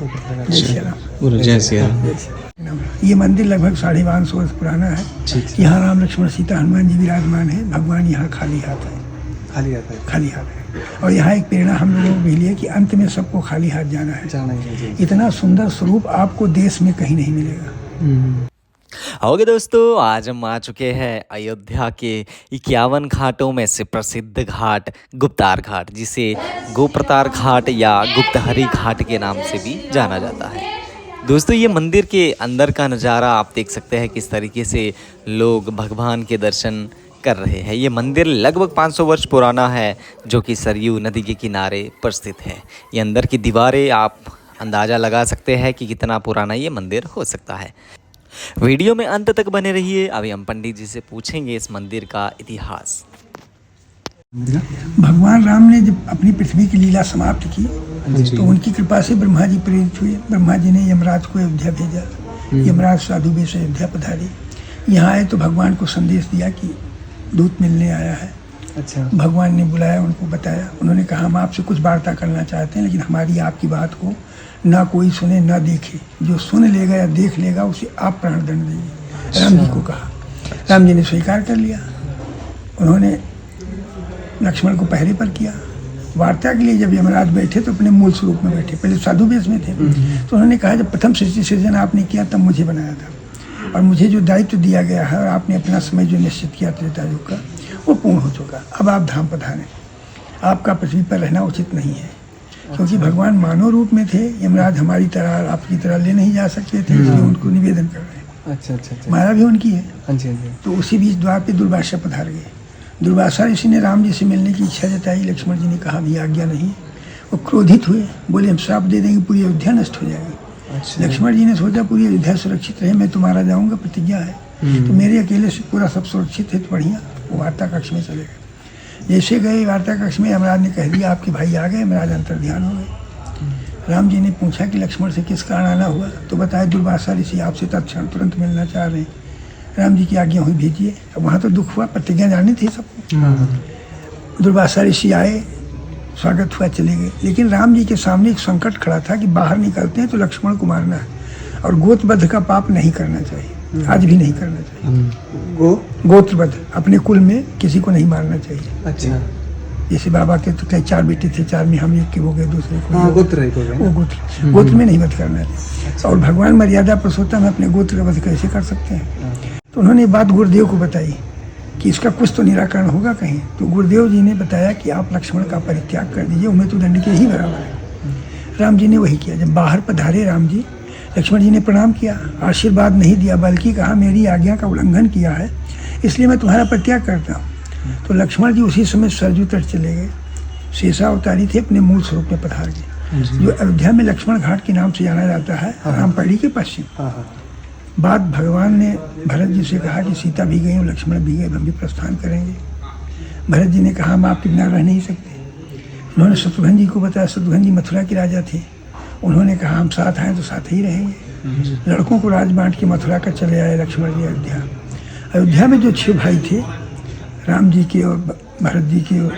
जय श्री राम। जय श्री राम। ये मंदिर लगभग 550 वर्ष पुराना है। यहाँ राम लक्ष्मण सीता हनुमान जी विराजमान है। भगवान यहाँ खाली हाथ है। खाली हाथ है। और यहाँ एक प्रेरणा हम लोगों को भी लिए कि अंत में सबको खाली हाथ जाना है। इतना सुंदर स्वरूप आपको देश में कहीं नहीं मिलेगा। ओके दोस्तों, आज हम आ चुके हैं अयोध्या के 51 घाटों में से प्रसिद्ध घाट गुप्तार घाट, जिसे गोप्रतार घाट या गुप्तहरी घाट के नाम से भी जाना जाता है। दोस्तों, ये मंदिर के अंदर का नज़ारा आप देख सकते हैं किस तरीके से लोग भगवान के दर्शन कर रहे हैं। ये मंदिर लगभग 500 वर्ष पुराना है, जो कि सरयू नदी के किनारे पर स्थित है। ये अंदर की दीवारें आप अंदाज़ा लगा सकते हैं कि कितना पुराना ये मंदिर हो सकता है। वीडियो में अंत तक बने रहिए। अभी हम पंडित जी से पूछेंगे इस मंदिर का इतिहास। भगवान राम ने जब अपनी पृथ्वी की लीला समाप्त की तो उनकी कृपा से ब्रह्मा जी प्रेरित हुए। ब्रह्मा जी ने यमराज को अयोध्या भेजा। यमराज साधु वेश अयोध्या पधारे। यहाँ आए तो भगवान को संदेश दिया कि दूत मिलने आया है। अच्छा। भगवान ने बुलाया, उनको बताया। उन्होंने कहा हम आपसे कुछ वार्ता करना चाहते हैं, लेकिन हमारी आपकी बात को ना कोई सुने ना देखे। जो सुन लेगा या देख लेगा उसे आप प्राणदंड देंगे। राम जी को कहा। राम जी ने स्वीकार कर लिया। उन्होंने लक्ष्मण को पहरे पर किया। वार्ता के लिए जब यमराज बैठे तो अपने मूल स्वरूप में बैठे। पहले साधु वेश में थे। तो उन्होंने कहा जब प्रथम सृष्टि सृजन आपने किया तब मुझे बनाया था, और मुझे जो दायित्व दिया गया है और आपने अपना समय जो निश्चित किया त्रेता युग का, वो पूर्ण हो चुका। अब आप धाम पधारें। आपका पृथ्वी पर रहना उचित नहीं है, क्योंकि भगवान मानव रूप में थे। यमराज हमारी तरह आपकी तरह ले नहीं जा सकते थे, इसलिए उनको निवेदन कर रहे हैं। अच्छा। माया भी उनकी है। हाँ जी। तो उसी बीच द्वार पे दुर्वासा पधार गए। दुर्वासा ऋषि ने राम जी से मिलने की इच्छा जताई। लक्ष्मण जी ने कहा भी आज्ञा नहीं। वो क्रोधित हुए, बोले हम श्राप दे देंगे, पूरी अयोध्या नष्ट हो जाएगी। अच्छा। लक्ष्मण जी ने सोचा पूरी अयोध्या सुरक्षित रहे, मैं तुम्हारा जाऊंगा, प्रतिज्ञा है। तो मेरे अकेले से पूरा सब सुरक्षित है तो बढ़िया। वो वार्ता कक्ष में चले गए। जैसे गए वार्ता कक्ष में, यमराज ने कह दिया आपके भाई आ गए। यमराज अंतर ध्यान हो गए। राम जी ने पूछा कि लक्ष्मण से किस कारण आना हुआ, तो बताया दुर्वासा ऋषि आपसे तत्क्षण तुरंत मिलना चाह रहे हैं। राम जी की आज्ञा हुई, भेजिए। अब वहाँ तो दुख हुआ, प्रतिज्ञा जानी थी सबको। दुर्वासा ऋषि आए, स्वागत हुआ, चले गए। लेकिन राम जी के सामने एक संकट खड़ा था कि बाहर निकलते हैं तो लक्ष्मण को मारना है, और गोत्रवध का पाप नहीं करना चाहिए। आज भी नहीं करना चाहिए। गोत्रवध, अपने कुल में किसी को नहीं मारना चाहिए। अच्छा। जैसे बाबा के तो कई 4 बेटे थे, 4 में हम एक के हो गए, दूसरे को हाँ, गोत्र में नहीं वध करना चाहिए। और भगवान मर्यादा पुरुषोत्तम अपने गोत्र का वध कैसे कर सकते हैं। तो उन्होंने बात गुरुदेव को बताई कि इसका कुछ तो निराकरण होगा कहीं। तो गुरुदेव जी ने बताया कि आप लक्ष्मण का परित्याग कर दीजिए, उमें तो दंड के ही बराबर है। राम जी ने वही किया। जब बाहर पधारे राम जी, लक्ष्मण जी ने प्रणाम किया, आशीर्वाद नहीं दिया, बल्कि कहा मेरी आज्ञा का उल्लंघन किया है, इसलिए मैं तुम्हारा परित्याग करता हूँ। तो लक्ष्मण जी उसी समय सरजू तट चले गए। शेषावतारी थे, अपने मूल स्वरूप में पधार गए, जो अयोध्या में लक्ष्मण घाट के नाम से जाना जाता है, रामपड़ी के पश्चिम। बाद भगवान ने भरत जी से कहा कि सीता भी गई और लक्ष्मण भी गए, हम भी प्रस्थान करेंगे। भरत जी ने कहा हम आपके बिना रह नहीं सकते। उन्होंने शत्रुघ्न जी को बताया। शत्रुघ्न जी मथुरा के राजा थे। उन्होंने कहा हम साथ आए तो साथ ही रहेंगे। लड़कों को राज बांट के मथुरा का चले आए लक्ष्मण जी अयोध्या। अयोध्या में जो 6 भाई थे, राम जी के और भरत जी के और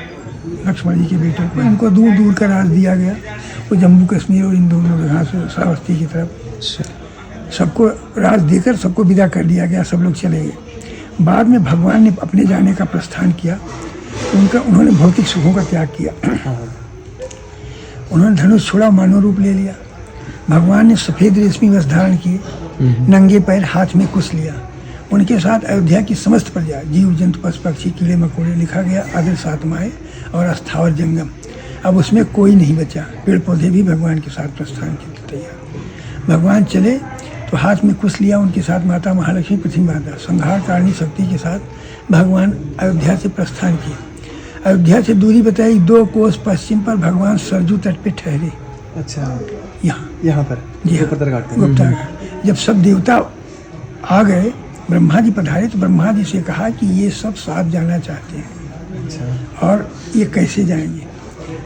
लक्ष्मण जी के बेटों को, इनको दूर दूर का राज दिया गया। वो जम्मू कश्मीर और इन दोनों जगह से श्रावस्ती की तरफ सबको राज देकर सबको विदा कर दिया गया। सब लोग चले गए। बाद में भगवान ने अपने जाने का प्रस्थान किया। उन्होंने भौतिक सुखों का त्याग किया। उन्होंने धनुष छोड़ा, मानव रूप ले लिया। भगवान ने सफ़ेद रेशमी वस्त्र धारण किए, नंगे पैर, हाथ में कुश लिया। उनके साथ अयोध्या की समस्त प्रजा, जीव जंतु पशु पक्षी कीड़े मकोड़े, लिखा गया आदर्श आत्माएं और अस्थावर जंगम। अब उसमें कोई नहीं बचा। पेड़ पौधे भी भगवान के साथ प्रस्थान के तैयार। भगवान चले तो हाथ में कुश लिया। उनके साथ माता महालक्ष्मी, पृथ्वी माता, संहार कारिणी शक्ति के साथ भगवान अयोध्या से प्रस्थान किए। अयोध्या से दूरी बताई 2 कोस पश्चिम पर भगवान सरजू तट पे ठहरे। अच्छा। यहाँ पर जी, गुप्तार घाट। जब सब देवता आ गए, ब्रह्मा जी पधारे, तो ब्रह्मा जी से कहा कि ये सब साथ जाना चाहते हैं। अच्छा। और ये कैसे जाएंगे।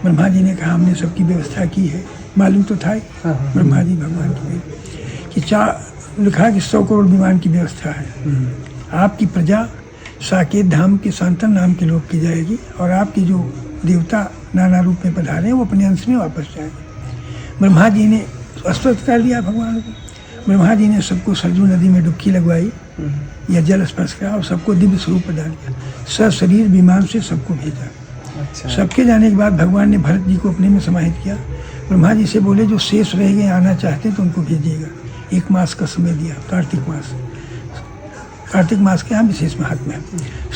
ब्रह्मा जी ने कहा हमने सबकी व्यवस्था की है। मालूम तो था ही। ब्रह्मा जी भगवान की कि लिखा कि 100 करोड़ विमान की व्यवस्था है। आपकी प्रजा साकेत धाम के सांतन नाम के लोग की जाएगी, और आपकी जो देवता नाना रूप में पधारे हैं वो अपने अंश में वापस जाएंगे। ब्रह्मा जी ने अस्वस्थ कर दिया भगवान को। ब्रह्मा जी ने सबको सरजू नदी में डुबकी लगवाई या जल स्पर्श करा और सबको दिव्य स्वरूप प्रदान किया। सशरीर विमान से सबको भेजा। अच्छा। सबके जाने के बाद भगवान ने भरत जी को अपने में समाहित किया। ब्रह्मा जी से बोले जो शेष रह गए आना चाहते हैं तो उनको भेजिएगा। 1 मास का समय दिया, कार्तिक मास। कार्तिक मास के यहाँ विशेष महात्मा है।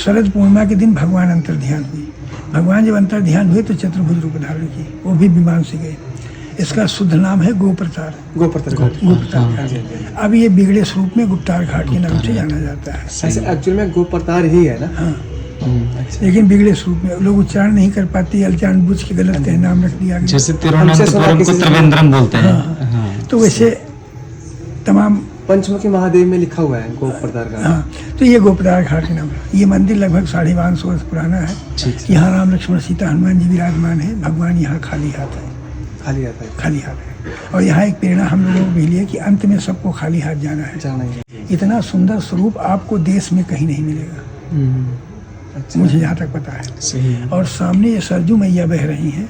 शरद पूर्णिमा के दिन भगवान अंतर ध्यान हुई। भगवान जब अंतर ध्यान हुए तो चतुर्भुज रूप धारण की, वो भी विमान से गए। इसका शुद्ध नाम है गोप्रतार। गोप्रतार घाट। गुप्तार हाँ घाट। जी, हाँ जी। अब ये बिगड़े स्वरूप में गुप्तार घाट के नाम से जाना जाता है। ऐसे एक्चुअल में गोप्रतार ही है ना। हाँ, अच्छा। लेकिन बिगड़े स्वरूप में लोग उच्चारण नहीं कर पाते, अलचारण बुझ के गलत कहीं नाम रख दिया गया। जैसे तिरुवनंतपुरम को त्रिवेंद्रम बोलते हैं। हाँ। तो वैसे तमाम पंचमुखी महादेव में लिखा हुआ है गोप्रतार घाट। हाँ, तो ये गोप्रतार घाट के नाम है। ये मंदिर लगभग 550 वर्ष पुराना है। ठीक। यहाँ राम लक्ष्मण सीता हनुमान जी विराजमान है। भगवान यहाँ खाली हाथ है, खाली आता है। खाली हाथ है। और यहाँ एक प्रेरणा हम लोगों को भी ली है कि अंत में सबको खाली हाथ जाना है। जाना ही है। इतना सुंदर स्वरूप आपको देश में कहीं नहीं मिलेगा, अच्छा। मुझे जहाँ तक पता है। सही है। और सामने ये सरजू मैया बह रही हैं।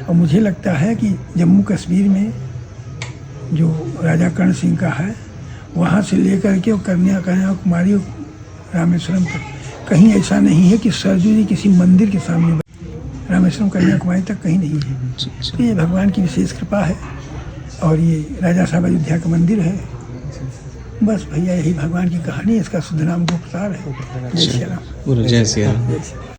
और मुझे लगता है कि जम्मू कश्मीर में जो राजा कर्ण सिंह का है, वहाँ से लेकर के कन्याकुमारी और रामेश्वरम तक कहीं ऐसा नहीं है कि सरजू जी किसी मंदिर के सामने। रामेश्वरम कन्याकुमारी तक कहीं नहीं है। तो ये भगवान की विशेष कृपा है। और ये राजा साहब अयोध्या का मंदिर है। बस भैया यही भगवान की कहानी है। इसका शुद्ध नाम गोप्रतार है। जय श्री राम। जय श्री राम। जय श्री राम।